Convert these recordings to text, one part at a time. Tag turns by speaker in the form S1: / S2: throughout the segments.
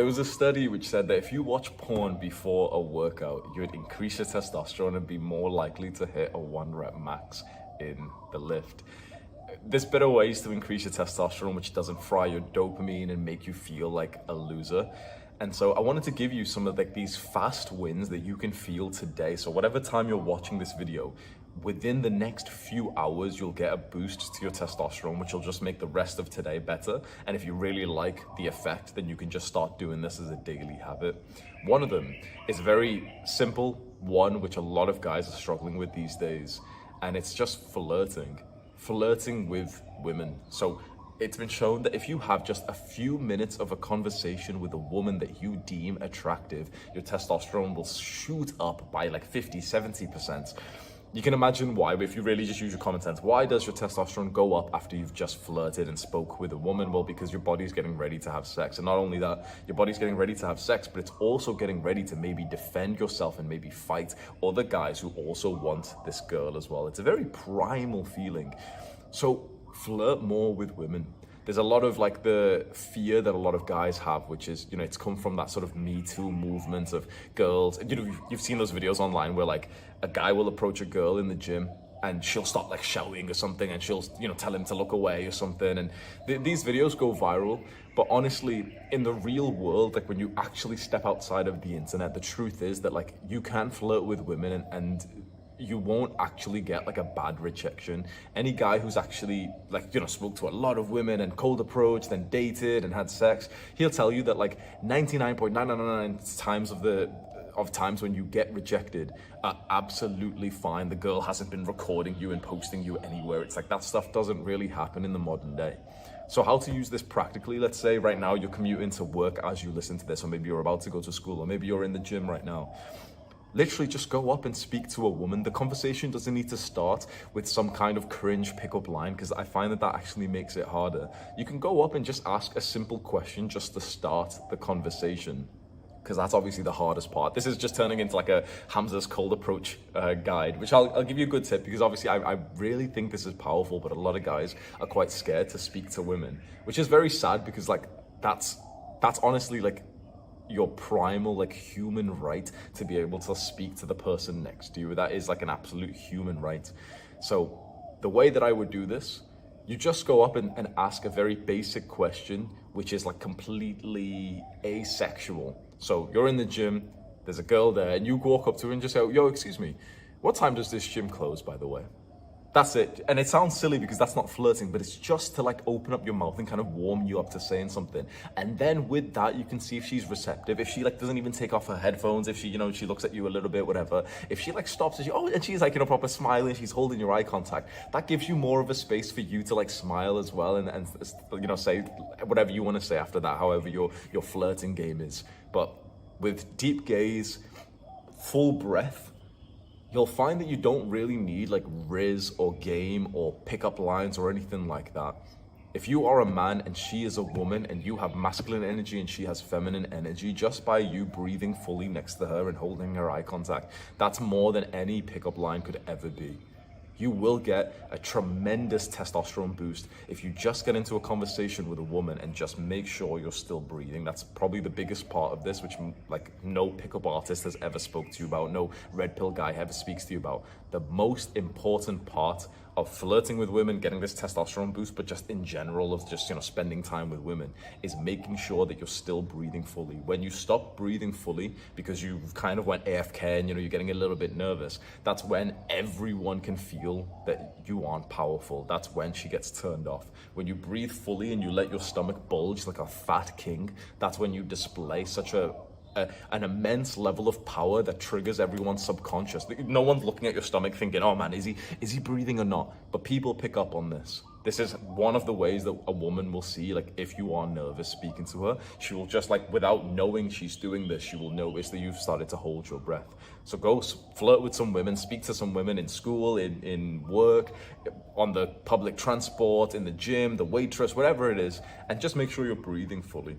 S1: There was a study which said that if you watch porn before a workout, you would increase your testosterone and be more likely to hit a 1 rep max in the lift. There's better ways to increase your testosterone which doesn't fry your dopamine and make you feel like a loser. And so I wanted to give you some of these fast wins that you can feel today. So whatever time you're watching this video, within the next few hours, you'll get a boost to your testosterone, which will just make the rest of today better. And if you really like the effect, then you can just start doing this as a daily habit. One of them is very simple, one which a lot of guys are struggling with these days, and it's just flirting with women. So it's been shown that if you have just a few minutes of a conversation with a woman that you deem attractive, your testosterone will shoot up by like 50-70%. You can imagine why, but if you really just use your common sense, why does your testosterone go up after you've just flirted and spoke with a woman? Well, because your body's getting ready to have sex. And not only that, your body's getting ready to have sex, but it's also getting ready to maybe defend yourself and maybe fight other guys who also want this girl as well. It's a very primal feeling. So flirt more with women. There's a lot of like the fear that a lot of guys have, which is, you know, it's come from that sort of Me Too movement of girls. You know, you've seen those videos online where like a guy will approach a girl in the gym and she'll start like shouting or something and she'll, you know, tell him to look away or something. And these videos go viral. But honestly, in the real world, like when you actually step outside of the internet, the truth is that like you can flirt with women and you won't actually get like a bad rejection. Any guy who's actually like, you know, spoke to a lot of women and cold approach, then dated and had sex, he'll tell you that like 99.999 times of times when you get rejected are absolutely fine. The girl hasn't been recording you and posting you anywhere. It's like that stuff doesn't really happen in the modern day. So how to use this practically? Let's say right now you're commuting to work as you listen to this, or maybe you're about to go to school, or maybe you're in the gym right now. Literally just go up and speak to a woman. The conversation doesn't need to start with some kind of cringe pickup line, because I find that actually makes it harder. You can go up and just ask a simple question just to start the conversation, because that's obviously the hardest part. This is just turning into like a Hamza's cold approach guide, which I'll give you a good tip, because obviously I really think this is powerful, but a lot of guys are quite scared to speak to women, which is very sad, because like that's honestly like your primal like human right to be able to speak to the person next to you. That is like an absolute human right. So the way that I would do this, you just go up and ask a very basic question, which is like completely asexual. So you're in the gym, there's a girl there, and you walk up to her and just say, yo, excuse me, what time does this gym close, by the way? That's it. And it sounds silly because that's not flirting, but it's just to like open up your mouth and kind of warm you up to saying something. And then with that, you can see if she's receptive, if she like doesn't even take off her headphones, if she, you know, she looks at you a little bit, whatever. If she like stops and she's like, you know, proper smiling, she's holding your eye contact, that gives you more of a space for you to like smile as well and you know, say whatever you want to say after that, however your flirting game is. But with deep gaze, full breath, you'll find that you don't really need like riz or game or pickup lines or anything like that. If you are a man and she is a woman and you have masculine energy and she has feminine energy, just by you breathing fully next to her and holding her eye contact, that's more than any pickup line could ever be. You will get a tremendous testosterone boost if you just get into a conversation with a woman and just make sure you're still breathing. That's probably the biggest part of this, which like no pickup artist has ever spoke to you about, no red pill guy ever speaks to you about. The most important part of flirting with women, getting this testosterone boost, but just in general of just, you know, spending time with women, is making sure that you're still breathing fully. When you stop breathing fully because you kind of went AFK and, you know, you're getting a little bit nervous, that's when everyone can feel that you aren't powerful. That's when she gets turned off. When you breathe fully and you let your stomach bulge like a fat king, that's when you display such an immense level of power that triggers everyone's subconscious. No one's looking at your stomach thinking, oh man, is he breathing or not? But people pick up on this. This is one of the ways that a woman will see, like, if you are nervous speaking to her, she will just, like, without knowing she's doing this, she will notice that you've started to hold your breath. So go flirt with some women, speak to some women in school, in work, on the public transport, in the gym, the waitress, whatever it is, and just make sure you're breathing fully.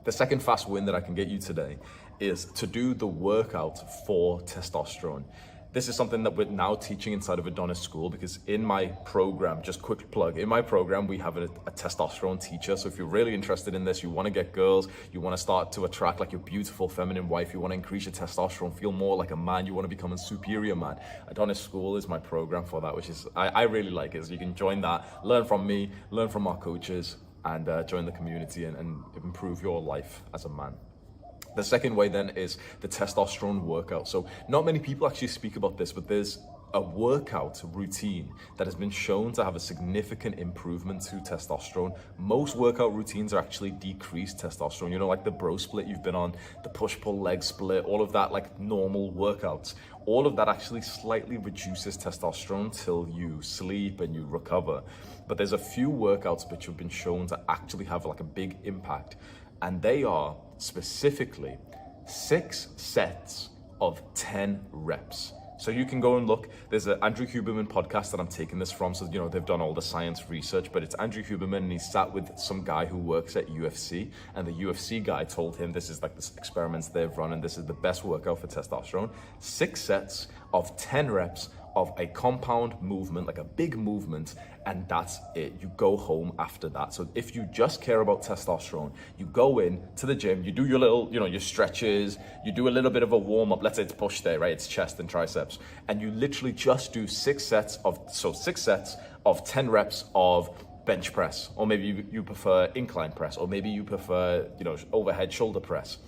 S1: The second fast win that I can get you today is to do the workout for testosterone. This is something that we're now teaching inside of Adonis School, because in my program, just quick plug, in my program, we have a testosterone teacher. So if you're really interested in this, you want to get girls, you want to start to attract like your beautiful feminine wife, you want to increase your testosterone, feel more like a man, you want to become a superior man, Adonis School is my program for that, which is, I really like it. So you can join that, learn from me, learn from our coaches, and join the community and improve your life as a man. The second way then is the testosterone workout. So not many people actually speak about this, but there's a workout routine that has been shown to have a significant improvement to testosterone. Most workout routines are actually decreased testosterone. You know, like the bro split you've been on, the push-pull leg split, all of that, like normal workouts. All of that actually slightly reduces testosterone till you sleep and you recover. But there's a few workouts which have been shown to actually have like a big impact. And they are specifically 6 sets of 10 reps. So you can go and look, there's an Andrew Huberman podcast that I'm taking this from. So, you know, they've done all the science research, but it's Andrew Huberman, and he sat with some guy who works at UFC, and the UFC guy told him this is like the experiments they've run, and this is the best workout for testosterone. 6 sets of 10 reps of a compound movement, like a big movement, and that's it. You go home after that. So if you just care about testosterone, you go in to the gym, you do your little, you know, your stretches, you do a little bit of a warm up. Let's say it's push day, right? It's chest and triceps. And you literally just do 6 sets of 10 reps of bench press, or maybe you prefer incline press, or maybe you prefer, you know, overhead shoulder press.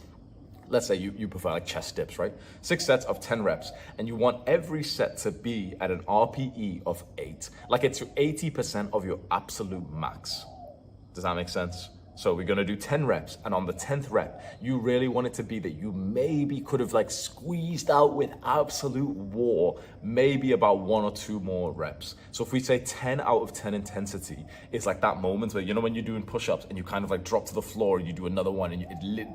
S1: Let's say you prefer like chest dips, right? 6 sets of 10 reps, and you want every set to be at an RPE of 8. Like it's 80% of your absolute max. Does that make sense? So we're gonna do 10 reps, and on the 10th rep, you really want it to be that you maybe could have like squeezed out with absolute war, maybe about 1 or 2 more reps. So if we say 10 out of 10 intensity, it's like that moment where, you know, when you're doing push-ups and you kind of like drop to the floor and you do another one, and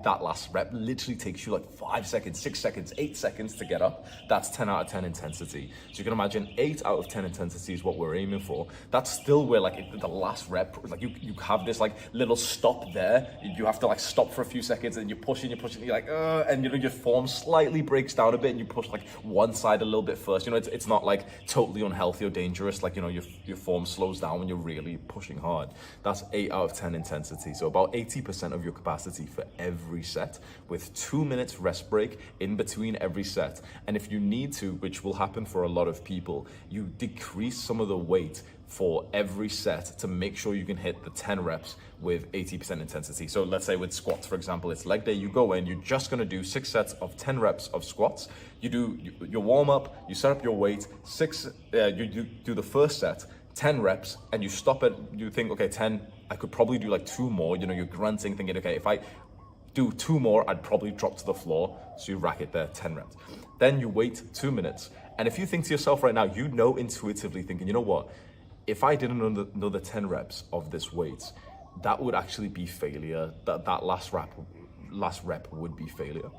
S1: that last rep literally takes you like 5 seconds, 6 seconds, 8 seconds to get up. That's 10 out of 10 intensity. So you can imagine 8 out of 10 intensity is what we're aiming for. That's still where like the last rep, like you have this like little stop there. You have to like stop for a few seconds, and you're pushing, you're like, and you know, your form slightly breaks down a bit, and you push like one side a little bit first. You know, it's not like totally unhealthy or dangerous. Like, you know, your form slows down when you're really pushing hard. That's 8 out of 10 intensity. So about 80% of your capacity for every set, with 2 minutes rest break in between every set. And if you need to, which will happen for a lot of people, you decrease some of the weight for every set to make sure you can hit the 10 reps with 80% intensity. So let's say with squats, for example, it's leg day, you go in, you're just gonna do 6 sets of 10 reps of squats. You do your warm up, you set up your weight, you do the first set, 10 reps, and you stop it, you think, okay, 10, I could probably do like 2 more, you know, you're grunting, thinking, okay, if I do 2 more, I'd probably drop to the floor. So you rack it there, 10 reps. Then you wait 2 minutes. And if you think to yourself right now, you know intuitively thinking, you know what, if I did another 10 reps of this weight, that would actually be failure. That last rep would be failure.